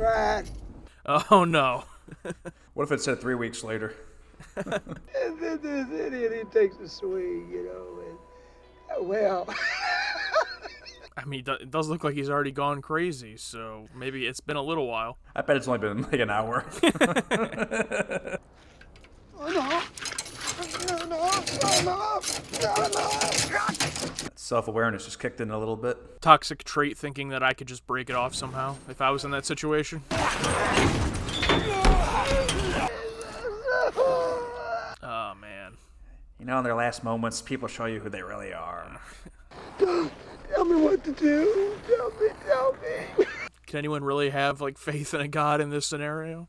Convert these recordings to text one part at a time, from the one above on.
right. Oh no. What if it said 3 weeks later? And then this idiot, he takes a swing, you know, and, well... I mean, it does look like he's already gone crazy, so maybe it's been a little while. I bet it's only been like an hour. Oh, no. Self-awareness just kicked in a little bit. Toxic trait thinking that I could just break it off somehow if I was in that situation. Oh, man. You know, in their last moments, people show you who they really are. Tell me what to do. Tell me. Can anyone really have, like, faith in a god in this scenario?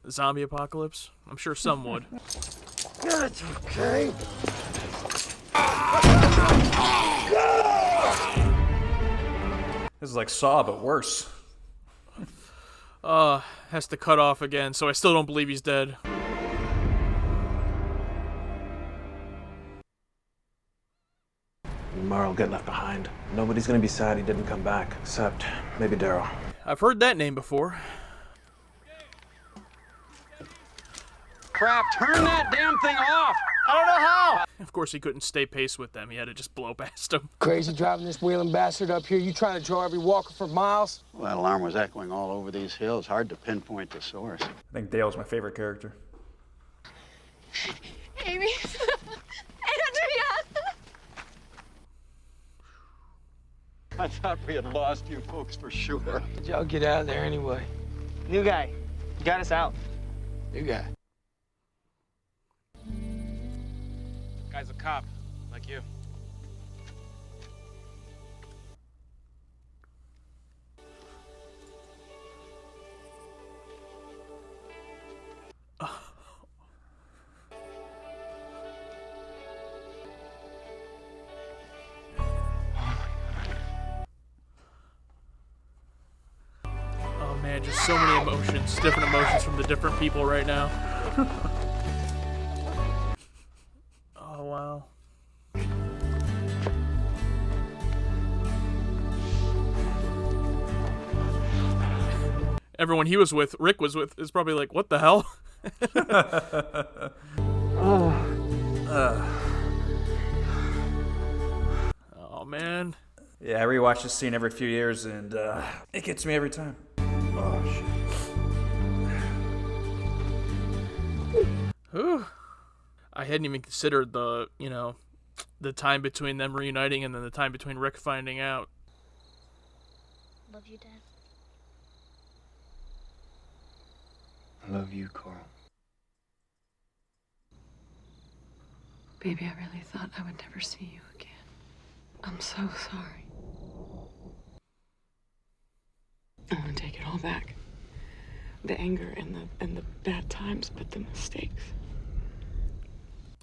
Zombie apocalypse? I'm sure some would. That's okay. This is like Saw, but worse. Has to cut off again, so I still don't believe he's dead. Tomorrow will get left behind. Nobody's gonna be sad he didn't come back, except maybe Daryl. I've heard that name before. Crap, turn that damn thing off! I don't know how! Of course, he couldn't stay pace with them. He had to just blow past them. Crazy driving this wheeling bastard up here. You trying to draw every walker for miles? Well, that alarm was echoing all over these hills. Hard to pinpoint the source. I think Dale's my favorite character. Amy. Andrea. I thought we had lost you folks for sure. Did y'all get out of there anyway? New guy. You got us out. You got. Guy's a cop, like you. Oh man, just so many emotions, different emotions from the different people right now. Oh wow. Everyone he was with, Rick was with, is probably like, what the hell? Oh man. Yeah, I rewatch this scene every few years, and it gets me every time. Oh, shit. Whew. I hadn't even considered the, the time between them reuniting and then the time between Rick finding out. Love you, Dad. I love you, Coral. Baby, I really thought I would never see you again. I'm so sorry. I want to take it all back. The anger and the bad times, but the mistakes.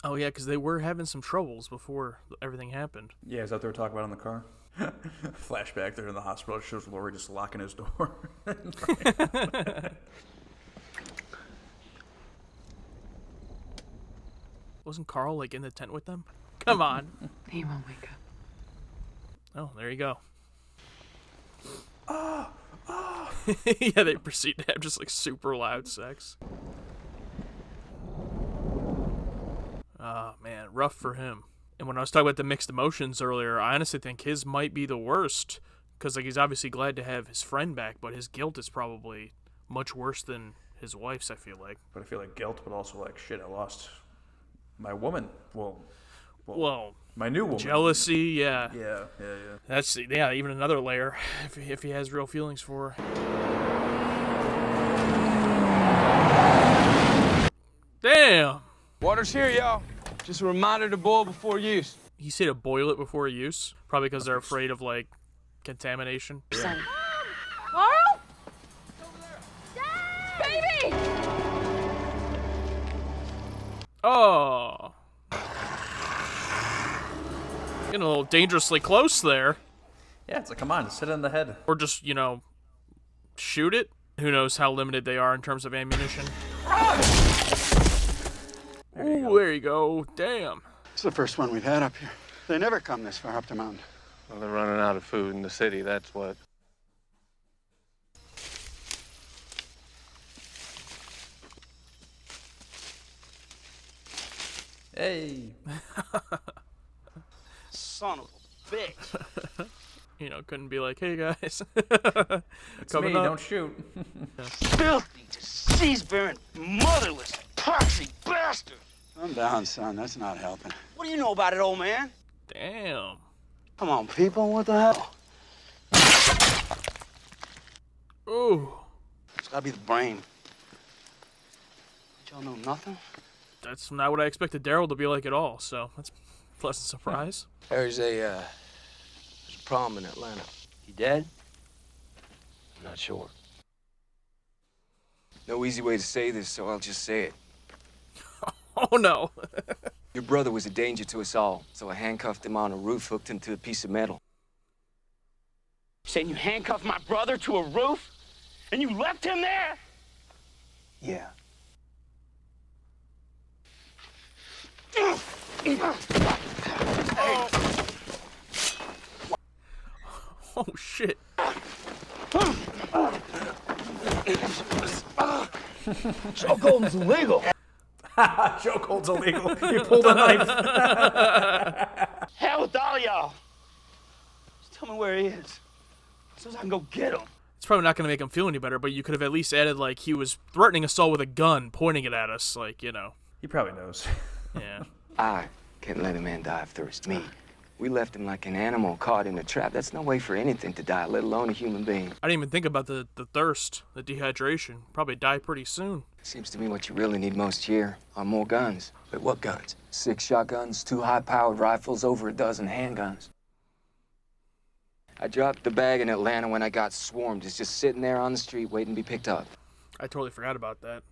Oh yeah, because they were having some troubles before everything happened. Yeah, is that what they were talking about in the car? Flashback, they're in the hospital. It shows Lori just locking his door. Wasn't Carl like in the tent with them? Come on. He won't wake up. Oh, there you go. Yeah, they proceed to have just like super loud sex. Oh man, rough for him. And when I was talking about the mixed emotions earlier, I honestly think his might be the worst. Because like he's obviously glad to have his friend back, but his guilt is probably much worse than his wife's, I feel like. But I feel like guilt, but also like, shit, I lost my woman. Well, my new woman. Jealousy, yeah. Yeah. That's, even another layer, if he has real feelings for her. Damn! Water's here, y'all. Just a reminder to boil before use. He said to boil it before use, probably because they're afraid of, like, contamination. Son. Carl? Dad! Baby! Oh! Getting a little dangerously close there. Yeah, it's like, come on, just hit it in the head. Or just, shoot it. Who knows how limited they are in terms of ammunition. Ooh, there you go. Damn. It's the first one we've had up here. They never come this far up the mountain. Well, they're running out of food in the city, that's what. Hey. Son of a bitch. You know, couldn't be like, hey guys. It's me, don't shoot. Filthy, disease-bearing, motherless, poxy bastard. Calm down, son. That's not helping. What do you know about it, old man? Damn. Come on, people. What the hell? Ooh. It's gotta be the brain. Y'all know nothing? That's not what I expected Daryl to be like at all, so that's a pleasant surprise. There's a problem in Atlanta. He dead? I'm not sure. No easy way to say this, so I'll just say it. Oh no. Your brother was a danger to us all, so I handcuffed him on a roof, hooked him to a piece of metal. Saying you handcuffed my brother to a roof? And you left him there? Yeah. Oh shit. Chokehold's illegal. Chokehold's illegal. He pulled a knife. Hell with all y'all. Just tell me where he is, so I can go get him. It's probably not going to make him feel any better, but you could have at least added, like, he was threatening us all with a gun, pointing it at us, like, you know. He probably knows. Yeah. I can't let a man die of thirst. Me. We left him like an animal caught in a trap. That's no way for anything to die, let alone a human being. I didn't even think about the thirst, the dehydration. Probably die pretty soon. Seems to me what you really need most here are more guns. But what guns? 6 shotguns, 2 high-powered rifles, over a dozen handguns. I dropped the bag in Atlanta when I got swarmed. It's just sitting there on the street waiting to be picked up. I totally forgot about that.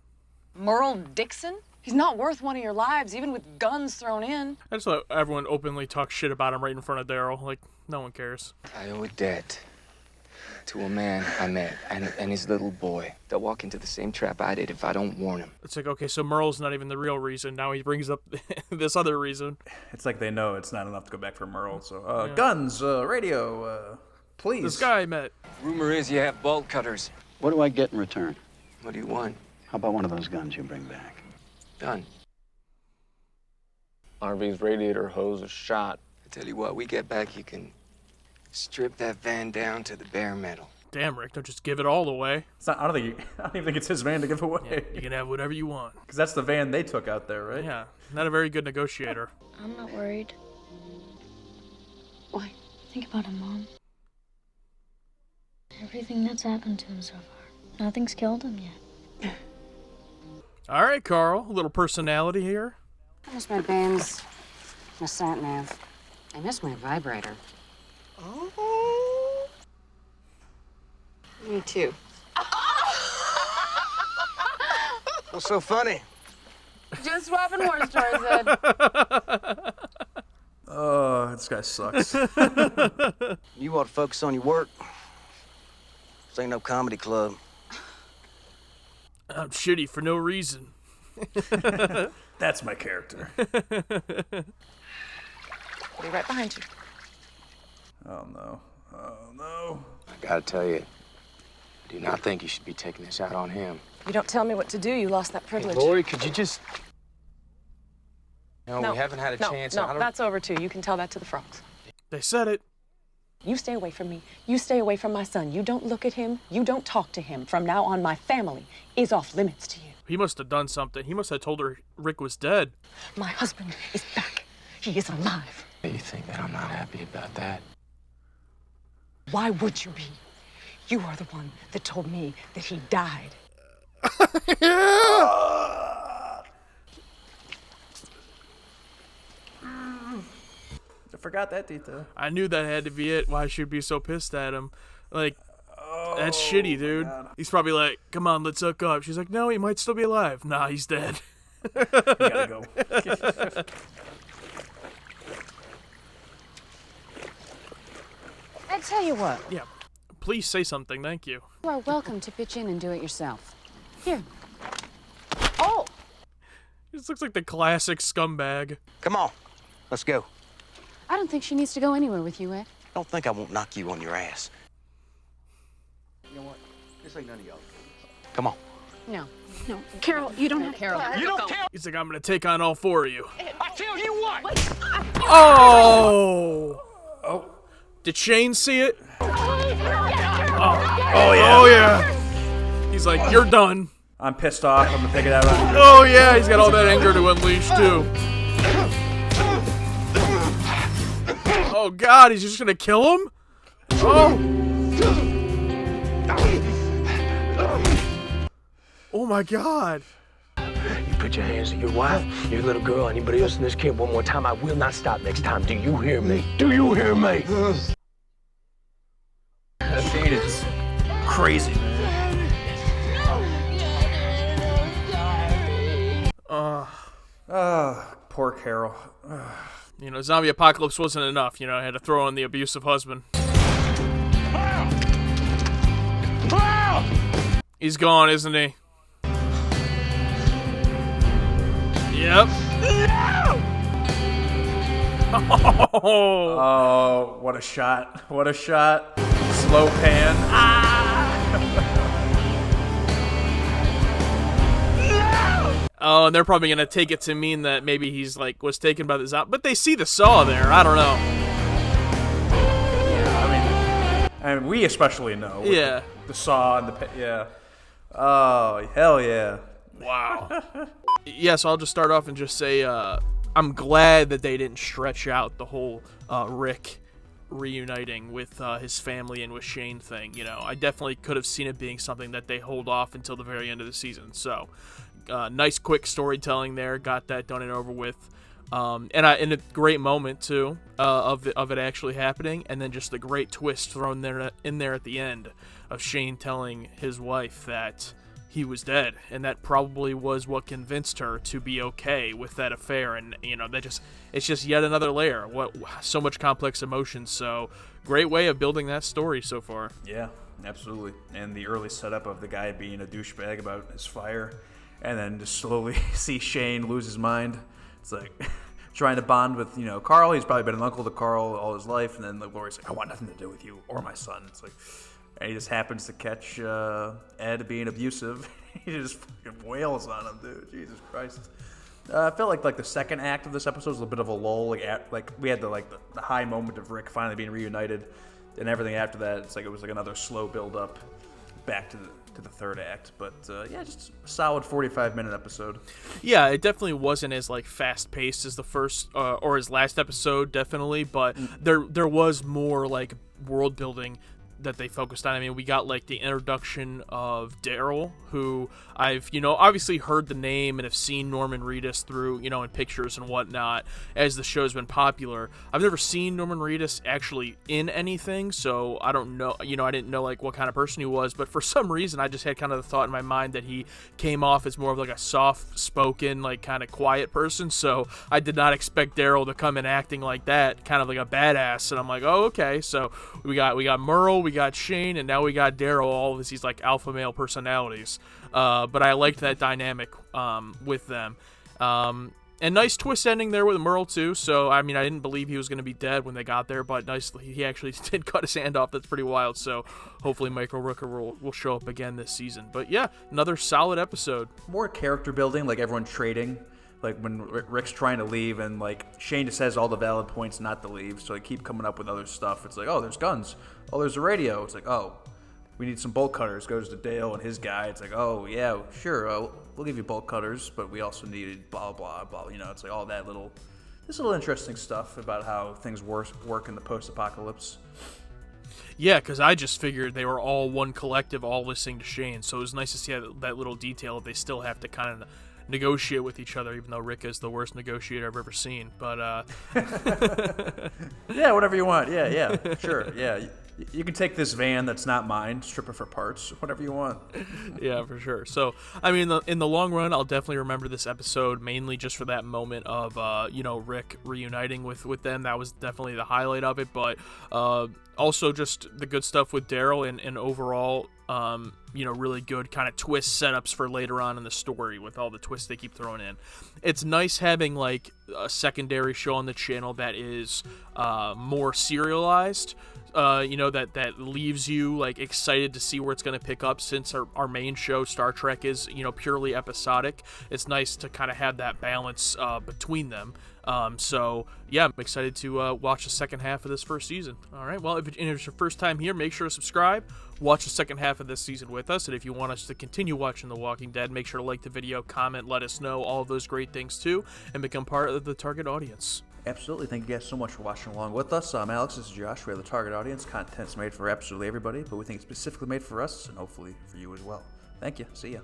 Merle Dixon? He's not worth one of your lives, even with guns thrown in. I just let everyone openly talk shit about him right in front of Daryl. Like, no one cares. I owe a debt to a man I met and his little boy. They'll walk into the same trap I did if I don't warn him. It's like, okay, so Merle's not even the real reason. Now he brings up this other reason. It's like they know it's not enough to go back for Merle. So, guns, radio, please. This guy I met. Rumor is you have bolt cutters. What do I get in return? What do you want? How about one of those guns you bring back? Done. RV's radiator hose is shot. I tell you what, we get back, you can strip that van down to the bare metal. Damn, Rick, don't just give it all away. It's not, I don't even think it's his van to give away. Yeah, you can have whatever you want. Because that's the van they took out there, right? Yeah, not a very good negotiator. I'm not worried. Why? Think about him, Mom. Everything that's happened to him so far. Nothing's killed him yet. All right, Carl, a little personality here. I miss my bands, my sat nav. I miss my vibrator. Oh. Me too. What's so funny? Just swapping horse toys, Ed. Oh, this guy sucks. You ought to focus on your work. This ain't no comedy club. I'm shitty for no reason. That's my character. I'll be right behind you. Oh, no. Oh, no. I gotta tell you, I do not think you should be taking this out on him. You don't tell me what to do, you lost that privilege. Lori, could you just... No, we haven't had a chance. No, that's over too. You can tell that to the frogs. They said it. You stay away from me. You stay away from my son. You don't look at him. You don't talk to him. From now on, my family is off limits to you. He must have done something. He must have told her Rick was dead. My husband is back. He is alive. You think that I'm not happy about that? Why would you be? You are the one that told me that he died. I forgot that detail. I knew that had to be it. Why she'd be so pissed at him. Like, that's shitty, dude. He's probably like, come on, let's hook up. She's like, no, he might still be alive. Nah, he's dead. You gotta go. I tell you what, Yeah. Please say something, thank you. you are welcome to pitch in and do it yourself. Here. Oh! This looks like the classic scumbag. Come on, let's go. I don't think she needs to go anywhere with you, Ed. Don't think I won't knock you on your ass. You know what? This ain't none of y'all. Come on. No. No. Carol, you don't have... Carol. You don't tell. He's like, I'm gonna take on all four of you. I tell you what. Oh! Oh. Did Shane see it? Oh yeah. Oh, yeah. He's like, you're done. I'm pissed off. I'm gonna take it out on you. Oh, yeah, he's got all that anger to unleash, too. Oh, God, he's just gonna kill him? Oh! Oh, my God. You put your hands on your wife, your little girl, anybody else in this camp one more time, I will not stop next time. Do you hear me? Do you hear me? That scene is just crazy, man. Poor Carol. You know, zombie apocalypse wasn't enough. You know, I had to throw in the abusive husband. He's gone, isn't he? Yep. Oh, what a shot. What a shot. Slow pan. Oh, and they're probably going to take it to mean that maybe he's, like, was taken by the zombie. But they see the saw there. I don't know. Yeah, I mean, we especially know. Yeah. The saw and the... Yeah. Oh, hell yeah. Wow. Yeah, so I'll just start off and just say I'm glad that they didn't stretch out the whole Rick reuniting with his family and with Shane thing. You know, I definitely could have seen it being something that they hold off until the very end of the season. So, nice quick storytelling there. Got that done and over with. And a great moment, too, of it actually happening. And then just a great twist thrown in there at the end of Shane telling his wife that he was dead, and that probably was what convinced her to be okay with that affair. And you know, it's just yet another layer. So much complex emotions. So great way of building that story so far. Yeah, absolutely. And the early setup of the guy being a douchebag about his fire, and then just slowly see Shane lose his mind. It's like trying to bond with, you know, Carl. He's probably been an uncle to Carl all his life, and then Laurie's like, I want nothing to do with you or my son. It's like. And he just happens to catch Ed being abusive. He just fucking wails on him, dude. Jesus Christ. I felt like the second act of this episode was a bit of a lull. Like we had the high moment of Rick finally being reunited, and everything after that. It's like it was like another slow build up back to the third act. But yeah, just a solid 45-minute episode. Yeah, it definitely wasn't as like fast paced as the first or his last episode, definitely. But there was more like world building that they focused on. I mean, we got like the introduction of Daryl, who I've, you know, obviously heard the name and have seen Norman Reedus through, you know, in pictures and whatnot as the show's been popular. I've never seen Norman Reedus actually in anything, so I don't know, you know, I didn't know like what kind of person he was, but for some reason I just had kind of the thought in my mind that he came off as more of like a soft-spoken, like kind of quiet person, so I did not expect Daryl to come in acting like that, kind of like a badass, and I'm like, oh, okay, so we got Merle, we got Shane, and now we got Daryl, all of these like alpha male personalities. But I liked that dynamic with them. And nice twist ending there with Merle too. So I mean, I didn't believe he was going to be dead when they got there, but nicely he actually did cut his hand off. That's pretty wild. So hopefully Michael Rooker will show up again this season. But yeah, another solid episode. More character building, like everyone trading. Like when Rick's trying to leave and like Shane just has all the valid points not to leave, so they keep coming up with other stuff. It's like, oh, there's guns. Oh, there's a radio. It's like, oh, we need some bolt cutters. Goes to Dale and his guy. It's like, oh, yeah, sure, we'll give you bolt cutters, but we also needed blah, blah, blah. You know, it's like all that little interesting stuff about how things work in the post-apocalypse. Yeah, because I just figured they were all one collective, all listening to Shane, so it was nice to see that little detail. They still have to kind of negotiate with each other, even though Rick is the worst negotiator I've ever seen. But yeah, whatever you want. Yeah, sure. Yeah, you can take this van that's not mine, strip it for parts, whatever you want. Yeah, for sure. So, I mean, in the long run, I'll definitely remember this episode mainly just for that moment of you know, Rick reuniting with them. That was definitely the highlight of it. But also just the good stuff with Daryl and overall. really good kind of twist setups for later on in the story with all the twists they keep throwing in. It's nice having like a secondary show on the channel that is more serialized. That leaves you like excited to see where it's going to pick up, since our main show Star Trek is purely episodic. It's nice to kind of have that balance between them. So yeah, I'm excited to watch the second half of this first season. All right, well, if it's your first time here, make sure to subscribe, watch the second half of this season with us, and if you want us to continue watching The Walking Dead, make sure to like the video, comment, let us know, all of those great things too, and become part of the target audience. Absolutely. Thank you guys so much for watching along with us. I'm Alex. This is Josh. We are the target audience. Content's made for absolutely everybody, but we think it's specifically made for us and hopefully for you as well. Thank you. See ya.